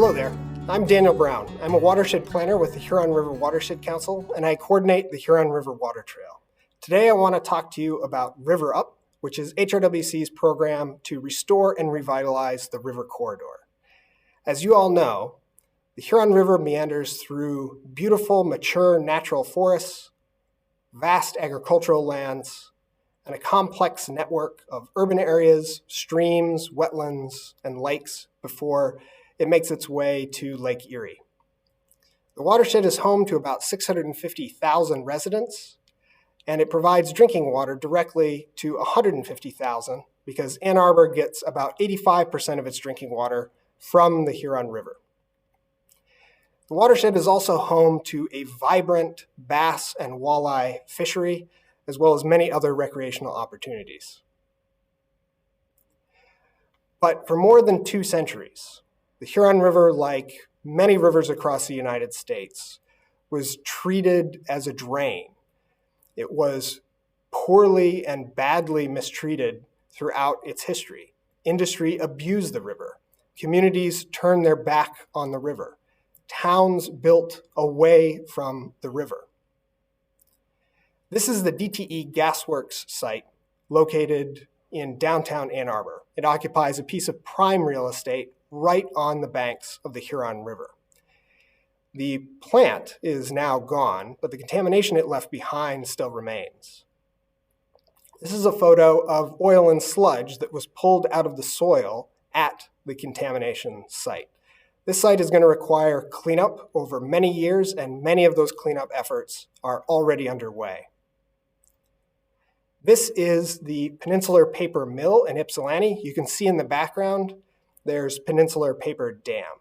Hello there, I'm Daniel Brown. I'm a Watershed Planner with the Huron River Watershed Council, and I coordinate the Huron River Water Trail. Today I want to talk to you about River Up, which is HRWC's program to restore and revitalize the river corridor. As you all know, the Huron River meanders through beautiful, mature natural forests, vast agricultural lands, and a complex network of urban areas, streams, wetlands, and lakes before it makes its way to Lake Erie. The watershed is home to about 650,000 residents, and it provides drinking water directly to 150,000 because Ann Arbor gets about 85% of its drinking water from the Huron River. The watershed is also home to a vibrant bass and walleye fishery, as well as many other recreational opportunities. But for more than 2 centuries, the Huron River, like many rivers across the United States, was treated as a drain. It was poorly and badly mistreated throughout its history. Industry abused the river. Communities turned their back on the river. Towns built away from the river. This is the DTE Gasworks site located in downtown Ann Arbor. It occupies a piece of prime real estate right on the banks of the Huron River. The plant is now gone, but the contamination it left behind still remains. This is a photo of oil and sludge that was pulled out of the soil at the contamination site. This site is going to require cleanup over many years, and many of those cleanup efforts are already underway. This is the Peninsular Paper Mill in Ypsilanti. You can see in the background, there's Peninsular Paper Dam.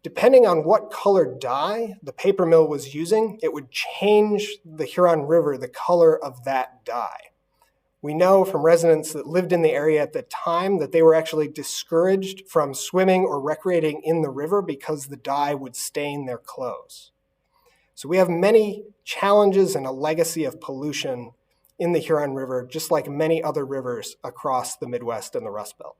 Depending on what color dye the paper mill was using, it would change the Huron River the color of that dye. We know from residents that lived in the area at the time that they were actually discouraged from swimming or recreating in the river because the dye would stain their clothes. So we have many challenges and a legacy of pollution in the Huron River, just like many other rivers across the Midwest and the Rust Belt.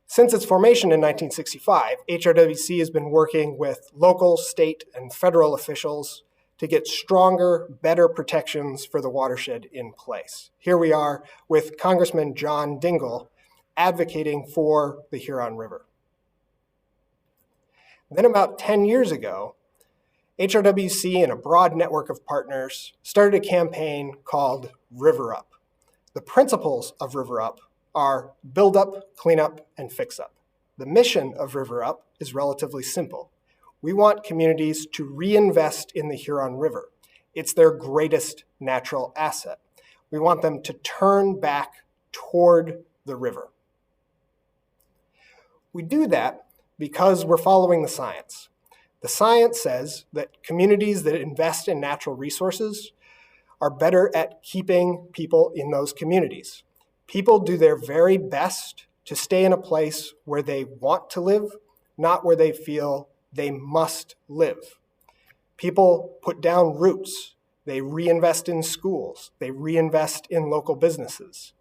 Since its formation in 1965, HRWC has been working with local, state, and federal officials to get stronger, better protections for the watershed in place. Here we are with Congressman John Dingell advocating for the Huron River. Then about 10 years ago, HRWC and a broad network of partners started a campaign called River Up. The principles of River Up are build up, clean up, and fix up. The mission of River Up is relatively simple. We want communities to reinvest in the Huron River. It's their greatest natural asset. We want them to turn back toward the river. We do that because we're following the science. The science says that communities that invest in natural resources are better at keeping people in those communities. People do their very best to stay in a place where they want to live, not where they feel they must live. People put down roots. They reinvest in schools. They reinvest in local businesses.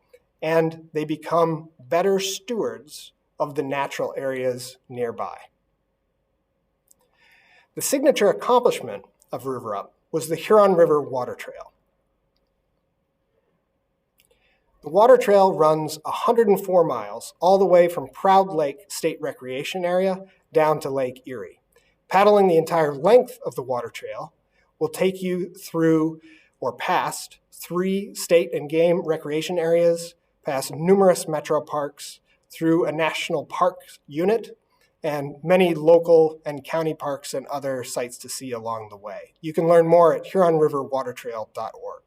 And they become better stewards of the natural areas nearby. The signature accomplishment of River Up was the Huron River Water Trail. The water trail runs 104 miles all the way from Proud Lake State Recreation Area down to Lake Erie. Paddling the entire length of the water trail will take you through or past 3 state and game recreation areas, past numerous metro parks, through a national park unit, and many local and county parks and other sites to see along the way. You can learn more at huronriverwatertrail.org.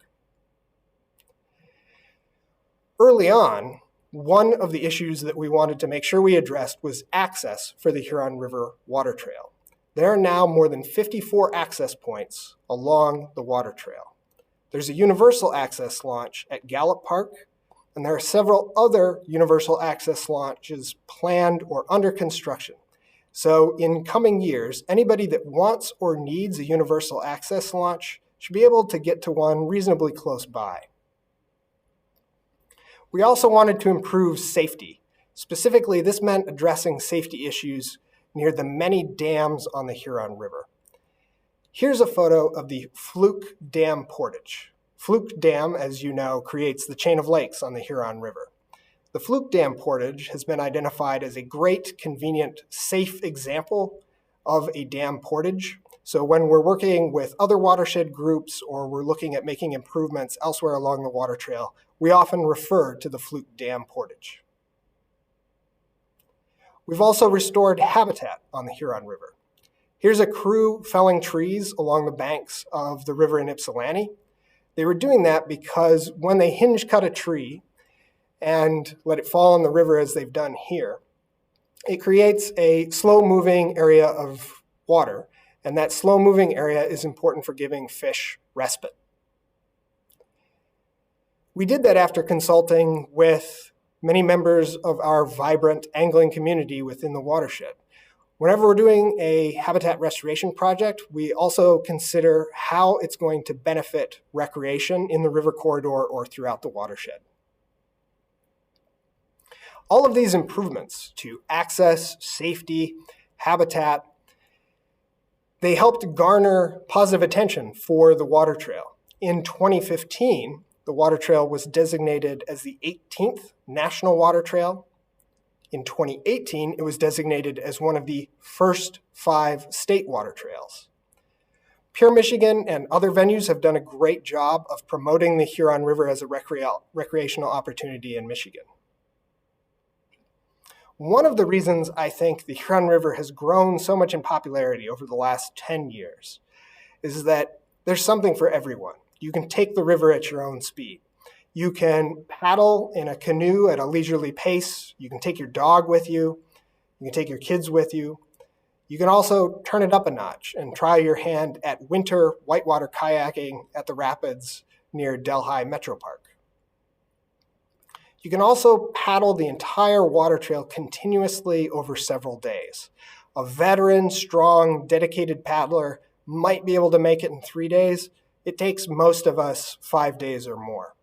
Early on, one of the issues that we wanted to make sure we addressed was access for the Huron River Water Trail. There are now more than 54 access points along the water trail. There's a universal access launch at Gallup Park, and there are several other universal access launches planned or under construction. So in coming years, anybody that wants or needs a universal access launch should be able to get to one reasonably close by. We also wanted to improve safety Specifically, this meant addressing safety issues near the many dams on the Huron River. Here's a photo of the Fluke Dam portage. Fluke Dam, as you know, creates the chain of lakes on the Huron River. The Fluke Dam portage has been identified as a great, convenient, safe example of a dam portage. So when we're working with other watershed groups or we're looking at making improvements elsewhere along the water trail, we often refer to the Fluke Dam portage. We've also restored habitat on the Huron River. Here's a crew felling trees along the banks of the river in Ypsilanti. They were doing that because when they hinge cut a tree and let it fall in the river as they've done here, it creates a slow-moving area of water, and that slow-moving area is important for giving fish respite. We did that after consulting with many members of our vibrant angling community within the watershed. Whenever we're doing a habitat restoration project, we also consider how it's going to benefit recreation in the river corridor or throughout the watershed. All of these improvements to access, safety, habitat, they helped garner positive attention for the water trail. In 2015, the water trail was designated as the 18th National Water Trail. In 2018, it was designated as one of the first 5 state water trails. Pure Michigan and other venues have done a great job of promoting the Huron River as a recreational opportunity in Michigan. One of the reasons I think the Huron River has grown so much in popularity over the last 10 years is that there's something for everyone. You can take the river at your own speed. You can paddle in a canoe at a leisurely pace. You can take your dog with you. You can take your kids with you. You can also turn it up a notch and try your hand at winter whitewater kayaking at the rapids near Delhi Metro Park. You can also paddle the entire water trail continuously over several days. A veteran, strong, dedicated paddler might be able to make it in 3 days. It takes most of us 5 days or more.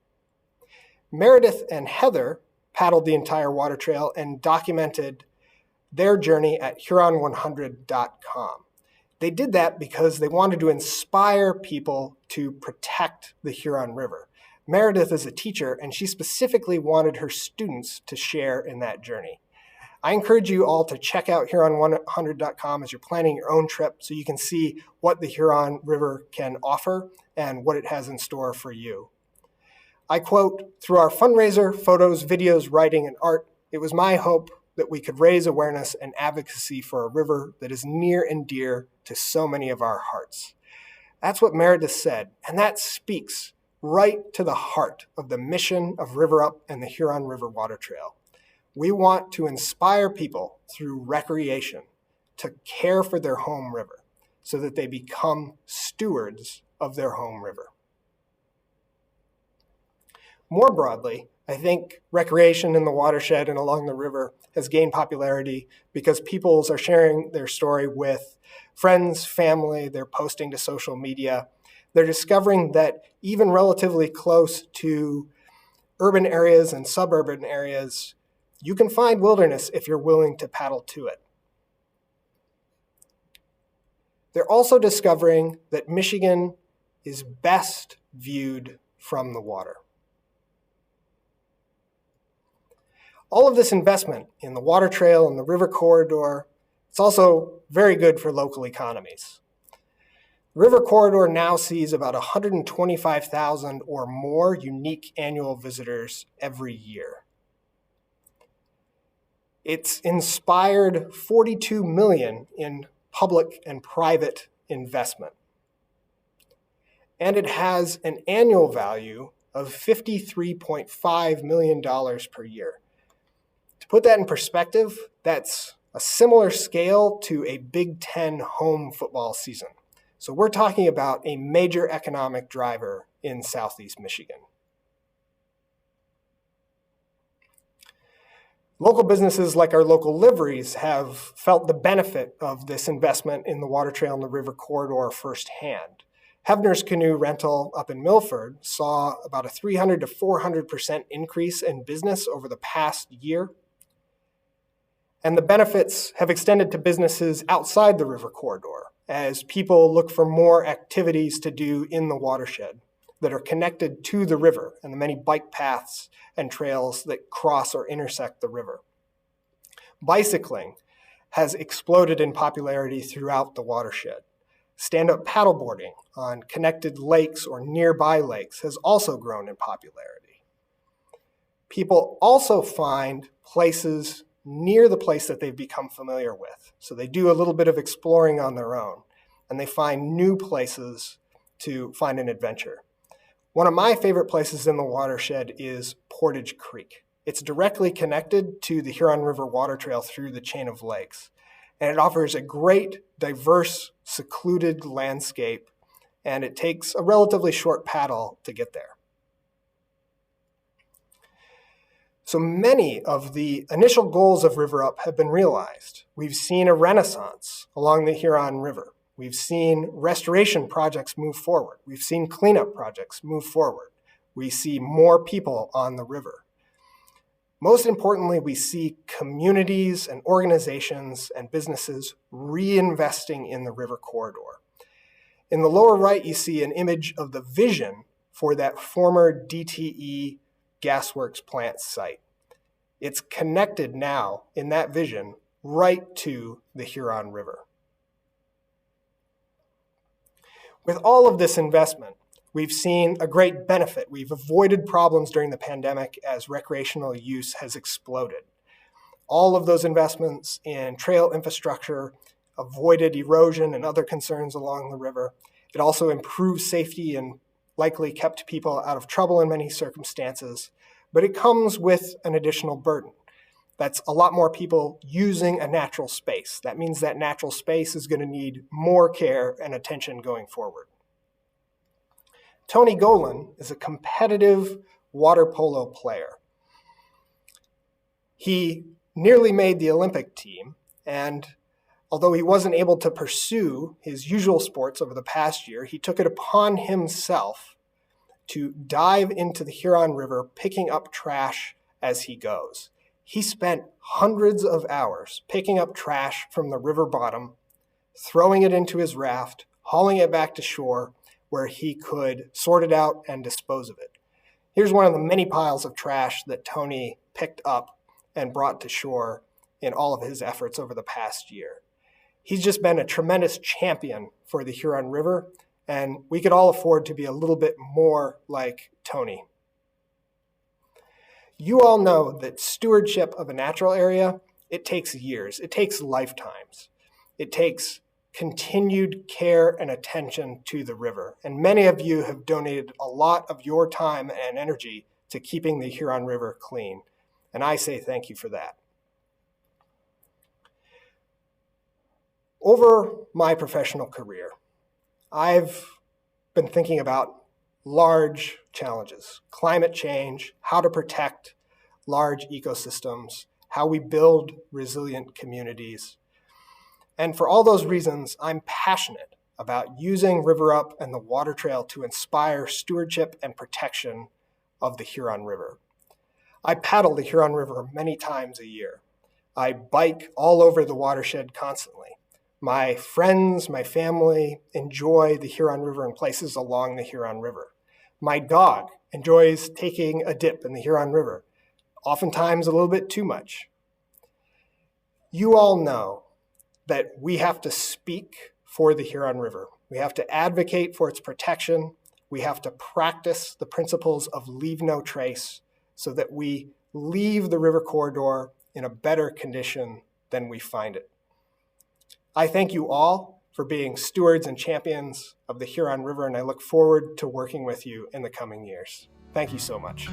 Meredith and Heather paddled the entire water trail and documented their journey at Huron100.com. They did that because they wanted to inspire people to protect the Huron River. Meredith is a teacher, and she specifically wanted her students to share in that journey. I encourage you all to check out Huron100.com as you're planning your own trip so you can see what the Huron River can offer and what it has in store for you. I quote, "Through our fundraiser, photos, videos, writing, and art, it was my hope that we could raise awareness and advocacy for a river that is near and dear to so many of our hearts." That's what Meredith said, and that speaks right to the heart of the mission of River Up and the Huron River Water Trail. We want to inspire people through recreation to care for their home river so that they become stewards of their home river. More broadly, I think recreation in the watershed and along the river has gained popularity because people are sharing their story with friends, family, they're posting to social media. They're discovering that even relatively close to urban areas and suburban areas, you can find wilderness if you're willing to paddle to it. They're also discovering that Michigan is best viewed from the water. All of this investment in the water trail and the river corridor, it's also very good for local economies. The river corridor now sees about 125,000 or more unique annual visitors every year. It's inspired 42 million in public and private investment. And it has an annual value of $53.5 million per year. To put that in perspective, that's a similar scale to a Big Ten home football season. So we're talking about a major economic driver in Southeast Michigan. Local businesses like our local liveries have felt the benefit of this investment in the water trail and the river corridor firsthand. Hebner's Canoe Rental up in Milford saw about a 300 to 400% increase in business over the past year. And the benefits have extended to businesses outside the river corridor as people look for more activities to do in the watershed that are connected to the river and the many bike paths and trails that cross or intersect the river. Bicycling has exploded in popularity throughout the watershed. Stand-up paddleboarding on connected lakes or nearby lakes has also grown in popularity. People also find places near the place that they've become familiar with. So they do a little bit of exploring on their own, and they find new places to find an adventure. One of my favorite places in the watershed is Portage Creek. It's directly connected to the Huron River Water Trail through the chain of lakes, and it offers a great, diverse, secluded landscape, and it takes a relatively short paddle to get there. So many of the initial goals of River Up have been realized. We've seen a renaissance along the Huron River. We've seen restoration projects move forward. We've seen cleanup projects move forward. We see more people on the river. Most importantly, we see communities and organizations and businesses reinvesting in the river corridor. In the lower right, you see an image of the vision for that former DTE Gasworks plant site. It's connected now in that vision right to the Huron River. With all of this investment, we've seen a great benefit. We've avoided problems during the pandemic as recreational use has exploded. All of those investments in trail infrastructure avoided erosion and other concerns along the river. It also improved safety and likely kept people out of trouble in many circumstances, but it comes with an additional burden. That's a lot more people using a natural space. That means that natural space is going to need more care and attention going forward. Tony Golan is a competitive water polo player. He nearly made the Olympic team, and although he wasn't able to pursue his usual sports over the past year, he took it upon himself to dive into the Huron River, picking up trash as he goes. He spent hundreds of hours picking up trash from the river bottom, throwing it into his raft, hauling it back to shore where he could sort it out and dispose of it. Here's one of the many piles of trash that Tony picked up and brought to shore in all of his efforts over the past year. He's just been a tremendous champion for the Huron River, and we could all afford to be a little bit more like Tony. You all know that stewardship of a natural area, it takes years, it takes lifetimes. It takes continued care and attention to the river. And many of you have donated a lot of your time and energy to keeping the Huron River clean. And I say thank you for that. Over my professional career, I've been thinking about large challenges, climate change, how to protect large ecosystems, how we build resilient communities. And for all those reasons, I'm passionate about using River Up and the Water Trail to inspire stewardship and protection of the Huron River. I paddle the Huron River many times a year. I bike all over the watershed constantly. My friends, my family enjoy the Huron River and places along the Huron River. My dog enjoys taking a dip in the Huron River, oftentimes a little bit too much. You all know that we have to speak for the Huron River. We have to advocate for its protection. We have to practice the principles of leave no trace so that we leave the river corridor in a better condition than we find it. I thank you all for being stewards and champions of the Huron River, and I look forward to working with you in the coming years. Thank you so much.